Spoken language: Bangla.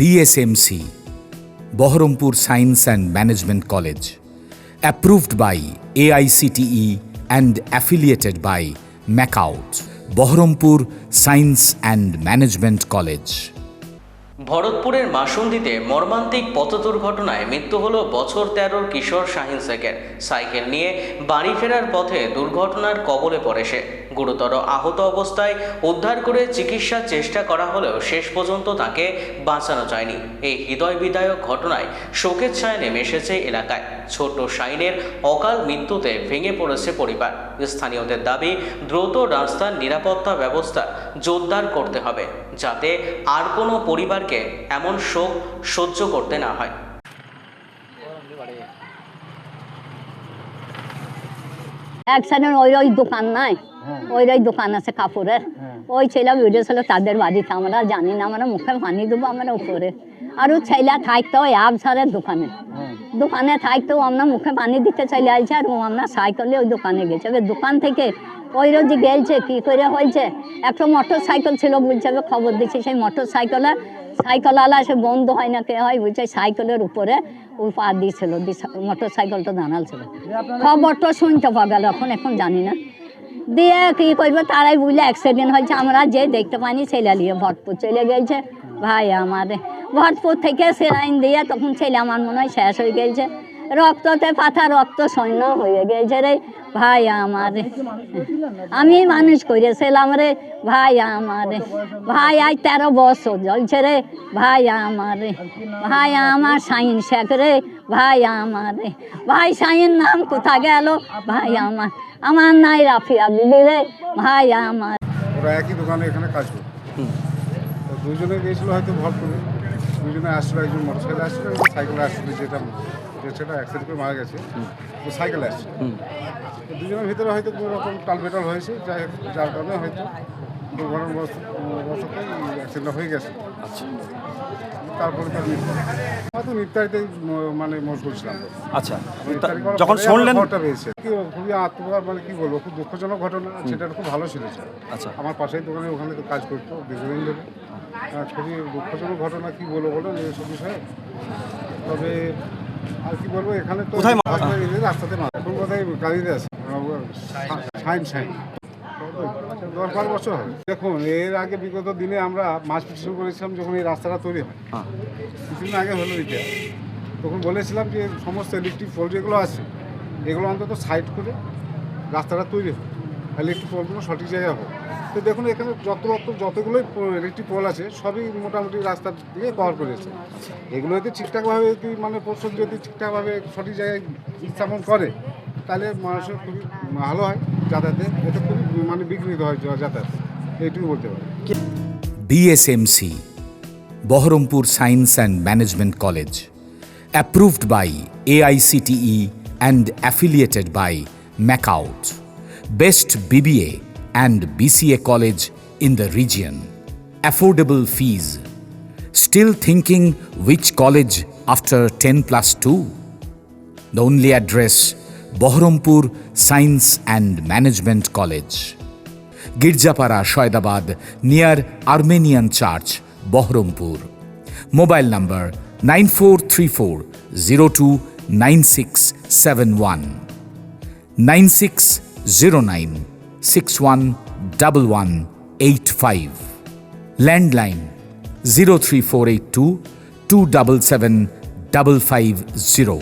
DSMC, Baharampur Science and Management College, approved by AICTE and affiliated by MAKAUT, Baharampur Science and Management College. ভরতপুরের মাসুন্দিতে মর্মান্তিক পথ দুর্ঘটনায় মৃত্যু হলো বছর 13 কিশোর শাহিন শেখের। সাইকেল নিয়ে বাড়ি ফেরার পথে দুর্ঘটনার কবলে পড়ে সে। গুরুতর আহত অবস্থায় উদ্ধার করে চিকিৎসার চেষ্টা করা হলেও শেষ পর্যন্ত তাকে বাঁচানো যায়নি। এই হৃদয় বিদারক ঘটনায় শোকের ছায়া নেমে এসেছে এলাকায়। ছোট শাহিনের অকাল মৃত্যুতে ভেঙে পড়েছে পরিবার। স্থানীয়দের দাবি, দ্রুত রাস্তার নিরাপত্তা ব্যবস্থা জোরদার করতে হবে, যাতে আর কোনো পরিবারকে এমন শোক সহ্য করতে না হয়। অ্যাক্সিডেন্ট ওই দোকান নাই, ওই দোকান আছে কাপড়ের, ওই ছেলে ভিডিও ছিল তাদের বাড়িতে, আমরা জানি না, আমরা মুখে পানি দেবো আমরা উপরে। আর ও ছেলে থাকতো ওই আবসারের দোকানে থাকতো, আমরা মুখে পানি দিতে চলে আসছে। আর ও আমরা সাইকেলে ওই দোকানে গেছে। দোকান থেকে ওই রোজ গেলছে, কী করে হয়েছে, একটা মোটর সাইকেল ছিল বলছে, খবর দিচ্ছে সেই মোটর সাইকেলওয়ালা সে বন্ধ হয় না কে হয় বলছে, সাইকেলের উপরে ওই পা দিয়েছিল, মোটর সাইকেলটা দাঁড়াল ছিল। খবরটা শুনতে পাওয়া গেল, এখন জানি না। দিয়ে কী করবো, তারাই বুঝলে অ্যাক্সিডেন্ট হয়েছে। আমরা যে দেখতে পাইনি ছেলে নিয়ে ভরতপুর চলে গেছে। ভাই আমার ভরতপুর থেকে সেলাইন দিয়ে তখন ছেলে আমার মনে হয় শেষ হয়ে গেছে, রক্ততে পাথা, রক্ত সৈন্য হয়ে গেছে রে ভাই আমার। আমি মানুষ করেছিলাম রে ভাই আমার, ভাই আজ 13 বছর জ্বলছে রে ভাই আমার, ভাই আমার শাহিন শেখ রে ভাই আমার, ভাই শাহিন নাম কোথা গেল ভাই আমার নাই রাফিয়া বিবি রে ভাই আমার। ওরা একই দোকানে এখানে কাজ করতো, দুজনে গিয়েছিল হয়তো ভরপুরে, দুজনে আসছিল, একজন মোটরসাইকেলে আসছিল, একজন সাইকেলে আসছিল। সেটা অ্যাক্সিডেন্ট করে মারা গেছে, ও সাইকেলে আসছে। দুজনের ভিতরে হয়তো কোনো রকম টালবেটাল হয়েছে, যার কারণে হয়তো দুর্ঘটনাবশত অ্যাক্সিডেন্টটা হয়ে গেছে। আচ্ছা, তারপরে তার হয়তো নির্ধারিতেই মানে মশগুল ছিলাম। আচ্ছা, যখন শুনলেন পেয়েছে খুবই আত্মঘাত, মানে কি বলবো, খুব দুঃখজনক ঘটনা। সেটা খুব ভালো ছিল। আচ্ছা, আমার পাশের দোকানে ওখানে তো কাজ করতো দীর্ঘদিন ধরে। খুবই দুঃখজনক ঘটনা, কি বলবো বলেন এইসব বিষয়ে। তবে আর কি বলবো, এখানে তো রাস্তাতে না, এখন কোথায় গাড়িতে আছে শাইন 10-12 বছর হয়। দেখুন, এর আগে বিগত দিনে আমরা মাছ পিছু করেছিলাম যখন এই রাস্তাটা তৈরি হয়, কিছুদিন আগে হলো এটা, তখন বলেছিলাম যে সমস্ত ইলেকট্রিক পোল যেগুলো আছে এগুলো অন্তত সাইড করে রাস্তাটা তৈরি হয়, ইলেকট্রিক পোলগুলো সঠিক জায়গায় হয়। তো দেখুন, এখানে যতগুলোই ইলেকট্রিক পোল আছে সবই মোটামুটি রাস্তার দিকে কভার করেছে। এগুলো যদি ঠিকঠাকভাবে মানে প্রশাসন যদি ঠিকঠাকভাবে সঠিক জায়গায় স্থাপন করে তাহলে মানুষের খুবই ভালো হয় যাতায়াতে, এটা খুবই মানে বিঘ্নিত হয় যাতায়াত, এইটুকু বলতে পারি। DSMC, Baharampur Science and Management College, approved by AICTE and affiliated by MAKAUT, best BBA and BCA college in the region. Affordable fees. Still thinking which college after 10+2? The only address, Baharampur Science and Management College, Girjapara, Shoydabad, near Armenian Church, Baharampur. Mobile number 9434029671, 9609611185. Landline 03482 277 550.